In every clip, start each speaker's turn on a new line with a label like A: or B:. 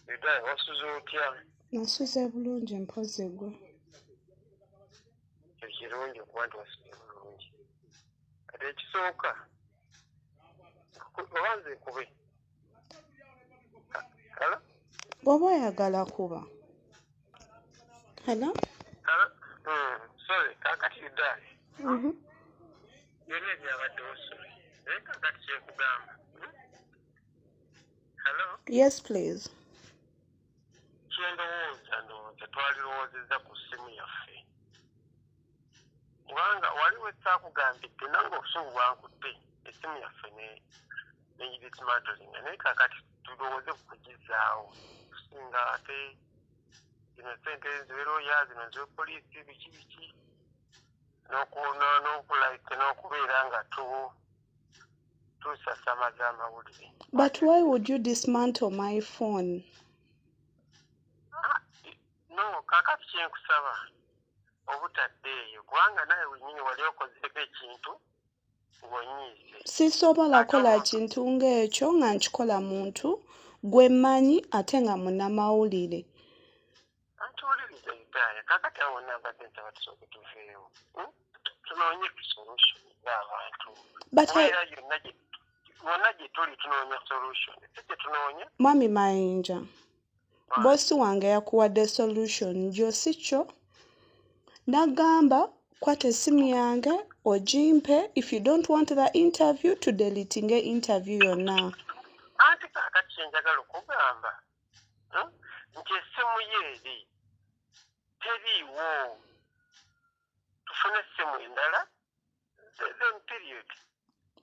A: Idai wasuze otya?
B: Nasuze bulungi mpoze gwe.
A: Ekirungi okuba nti wasuze bulungi. Kati ekisooka obanze kube. Hello?
B: Bw'oba oyagala kuba. Hello?
A: Hello? Sorry, kakati idai. Yoni ebyabadde osole. Kakati kyekugamba. Hello?
B: Yes, please.
A: Ndowooza twalirowoozezza ku ssimu yaffe. Kubanga waliwo ekyakugambitte nange obusuubu bwankutte essimu yaffe n'egismatolinga naye kakati tulowooze ku kugizaawo. Tusinga ate zino ssente nziweroya zino z'epoliisi biki n'okulayika n'okubeera nga tusasamaza amawulire.
B: But why would you dismantle my phone?
A: No, kakati kyenkusaba obutaddeeyo kubanga nawe wenyini wali okozeeko ekintu ng'onyiise.
B: Sisobola kola kintu ng'ekyo nga nkikola muntu gwe mmanyi ate nga munnamawulire.
A: Antuwuliriza Idaaya, kakati awo nabadde nsaba tusooke tuveewo. Tunoonye solution y'abantu. Era yonna gye tuli tunoonya solution. Si gye tunoonya?
B: Mwami Mayinja. Bosi wange yakuwadde solution gyo si kyo. Nagamba kwata essimu yange ogimpe if you don't want the interview to deletinge interview yonna.
A: Anti kakati kyenjagala okugamba nti essimu ye eri teriiwo. Tufune essimu endala then period.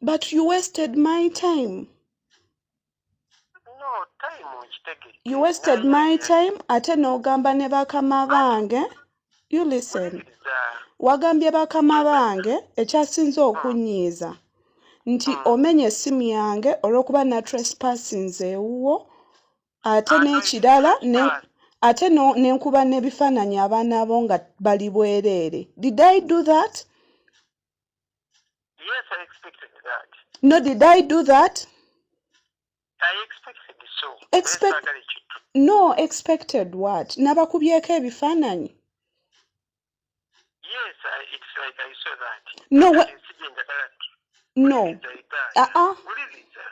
B: But you wasted my time.
A: No, time nkitege.
B: You wasted my time ate n'ogamba ne bakama bange. You listen. Wagambye bakama bange ekyasinze okunyiiza nti omenye essimu yange olw'okuba na trespassing ewuwo ate n'ekirala ate n'enkuba n'ebifaananyi abaana bo nga bali bwereere. Did I do that?
A: Yes, I expected that.
B: No, did I do that?
A: I expected so.
B: No, expected what? Nabakubyeko ebifaananyi.
A: Yes, it's like I saw that.
B: No. No.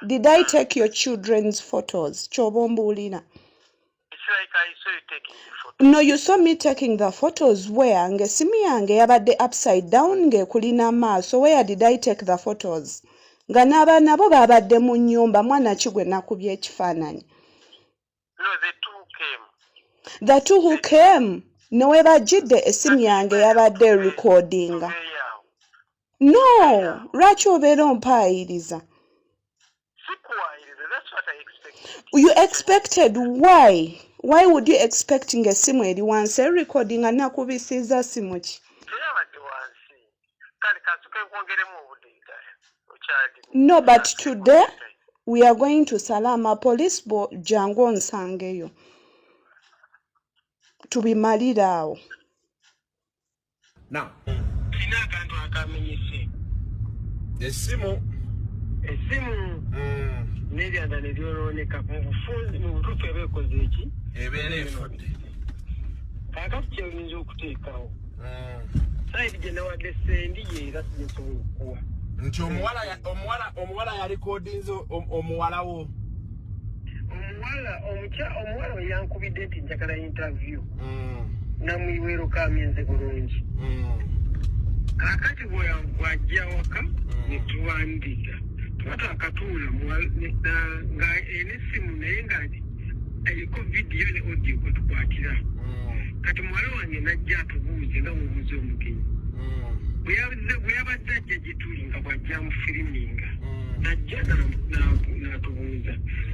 B: Did I take your children's photos? Chobombulina.
A: It's like I saw you taking the photos.
B: No, you saw me taking the photos where? Nge simi yange yabadde upside down nge kulina maaso. Where did I take the photos? Nga n'abaana bo babadde mu nnyumba mwana ki gwe nakubye ekifaananyi?
A: No, the two came.
B: The two who came? Newe bajidde essimu yange yabadde recordinga. No, lwaki obeera ompaayiriza?
A: That's what I expected.
B: You expected why? Why would you expecting essimu eri wansi recordinga nakubisiza simu ki? No, but today we are going to Salama Police jangu onsangeyo. Tubimalira awo.
C: Now,
A: esimu n'ebyanda ne byonooneka mu bufunzi mu butuufu ebeekoze eki
C: ebeera efudde.
A: Kaakati kyoyinza okuteekawo sayidi gye nawadde sendi yeera sisobola okuwa
C: nti omuwala yalikodinze omuwala wo.
A: Omuwala we yankubidde nti njagala interview namuyiweero kaamenze bulungi. Kaakati bw'ajja waka ne tuwandiika twakatuula nga n'essimu naye nga eriko vidiyo ne audio kwe tukwatira. Kati muwala wange najja atubuuze nga mubuuze omugenyi. Bwe yabadde ajja gye tuli nga bw'ajja amufiriminga najja n'atubuuza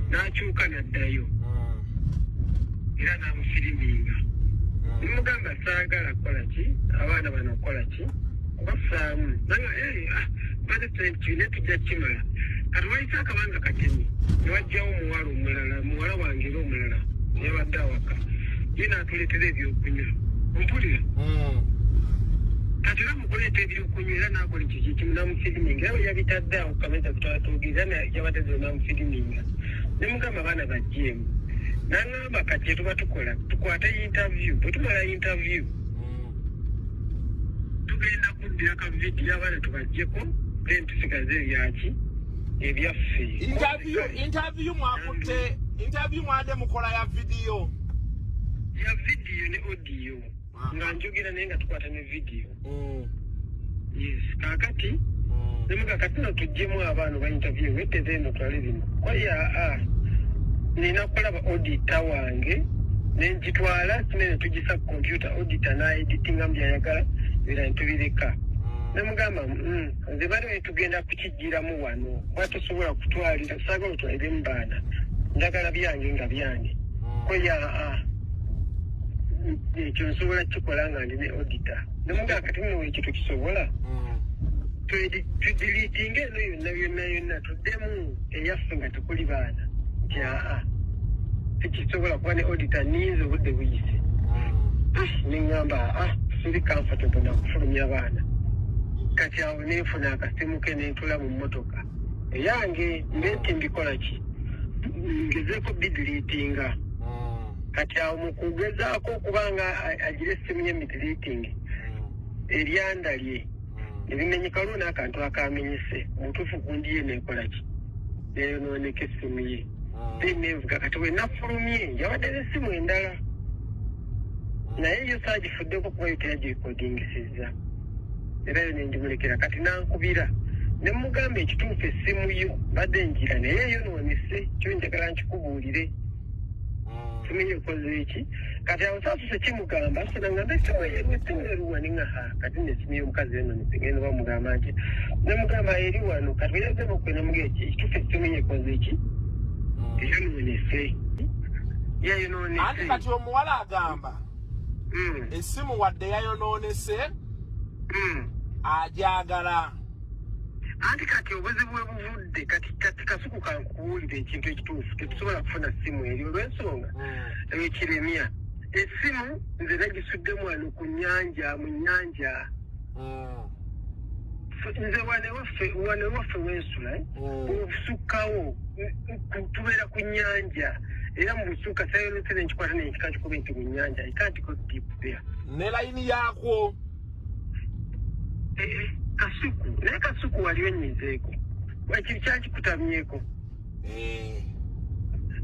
A: n'akyuka n'addayo era n'amufiriminga. Nimugamba saagala kukola ki abaana bano kukola ki kubafaamu bade kiine tujja kimala. Kati wayise akabanga katemi ne wajjawo omuwala omulala muwala wange era omulala yabadde awaka ye n'atuleetera ebyokunywa ompulira. Kati era mukuleeta ebyokunywa era n'akola ekyo kimu n'amufiriminga era yabitadde awo kameza kutwatuugira yabadde zo n'amufiriminga. Ne mugamba abaana bajjeemu Nangamba kati tuba tukola tukwata interview bwe tumala interview tugenda kuddira ka video abaana tubajjeko then tusigaze yaki ebyaffe
C: interview mwade mukola ya video
A: ne audio nga njogera naye nga tukwata ne video yes kakati nemuga kati no tujjemu abaana ba interview weteze no twale bino kwaya nina kulaba auditor wange nenjitwala kinene tugisa computer auditor na editing ambyayagala era ntubireka nemugamba nze bali tugenda kukijjiramu wano bwatusobola kutwalira saagala otwalire mu baana njagala byange nga byange kwaya ekyo nsobola kikola nga ndi ne auditor nemugamba kati nno ekintu kisobola tudilitinga eno yonna tuddemu eyaffe nga tukuli baana tekisobola kuba ne auditor ninze obudde buyise neŋŋamba siri comfortable nakufulumya abaana kati awo nenfuna akasimu ke nentula mu mmotoka eyange mbe nti mbikola ki ngezeeko bidilitinga kati awo mukugezaako okubanga agira essimu y'emidilitingi eryanda lye nebimenyeka n'akantu akamenyese mutuufu kundiye nekola ki neyonooneka essimu ye nenvuga kati we nafulumye yabadde n'essimu endala naye yo saagifuddeko kuba yo teyagirikodingisizza era yo nendimulekera kati nankubira nemugamba ekituufu essimu yo badde njira naye yonoonese kyo njagala nkikubuulire simu yo ekoze eki kati awo saasuse kimugamba sonangamba essimu eruwa neŋaha kati nesimu y'omukazi yonoonese ngenda bamugamba nti nemugamba eri wano kati weyagamba okwenamuga eki ekituufu essimu yo ekoze eki yayonoonese
C: anti kati omuwala agamba essimu wadde yayonoonese ajagala
A: anti kati obuzibu bwe buvudde kati kasuku kankuwulira ekintu ekituufu tetusobola kufuna ssimu eri olw'ensonga ekiremya essimu nze nagisuddemu wano mu nnyanja nze wane waffe wensula obusukkawo tubeera ku nnyanja era mu busukka sayonese nenkikwata nenkika kikuba nti mu nnyanja I can't go deep there
C: ne layini yaakwo
A: kasuku naye kasuku wali onyizeeko ekiri kyakikutamyeko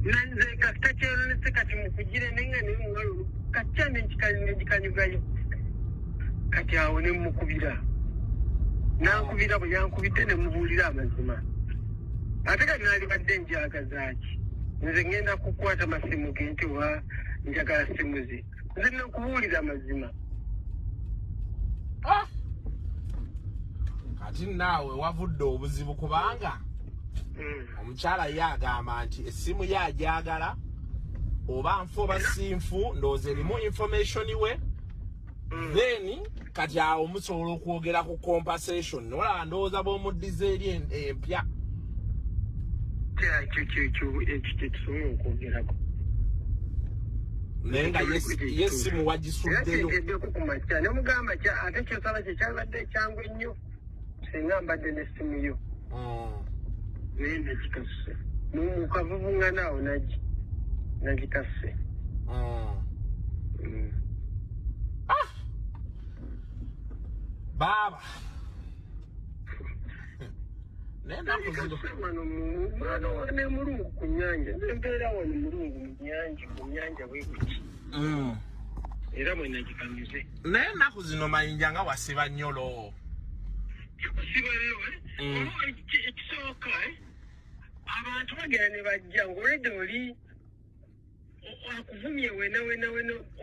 A: nanze kakitakyononese kati mukugire nenga nemuwalo katya nenjikanyugayo kati awo nemukubira nankubira bwe yankubidde nemubuulira amazima ate kati nalibadde njagazaaki nze ngenda kukwata masimu ge nti wa njagala simu ze nze nokubuulira amazima
C: kati naawe wavudde obuzibu kubanga omukyala ye agamba nti essimu ye ajagala oba nfu oba sinfu ndowooza erimu information we then kati awo musobola okwogera ku compensation nolaba ndowooza b'omuddiza eri empya
A: ekitekisobola okwogerako
C: naye nga yessimu wagisuddeyo
A: eddeko ku makya nemugamba ate kyosaba kyekyabadde ekyangu ennyo singa mbadde n'essimu yo naye nakikasse mukavubuŋŋana awo nagikasse
C: baaba
A: mwana ne mulungu ku nnyanja nembeera wano mulungu mu nnyanja bwekuki era mwe nagikamize
C: naye ennaku zino mayinja nga wasiba nnyolo
A: kusibayo ekisooka abantu bagera ne bajja ng'olwedde oli akuvumye wena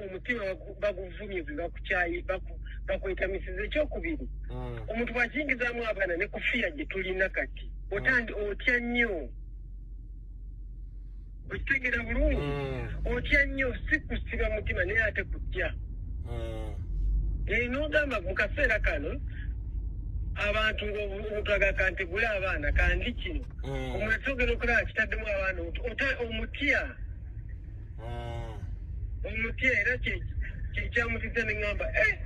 A: omutima baguvumye bwe bakukyayi bakwetamisiza ekyokubiri omuntu bwakiyingizaamu abaana ne kufiira gye tulina kati otya nnyo okitegera bulungi otya nnyo si kusiba mutima naye ate kutya n'ogamba mu kaseera kano abantu omuntu agakantegula abaana kandi kino omuntu atogera okulaba kitaddemu abaana omutya era kyekyamutiza neŋŋamba ate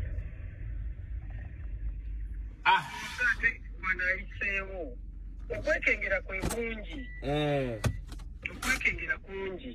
A: wanayiseewo okwekengera kwe kungi okwekengera kungi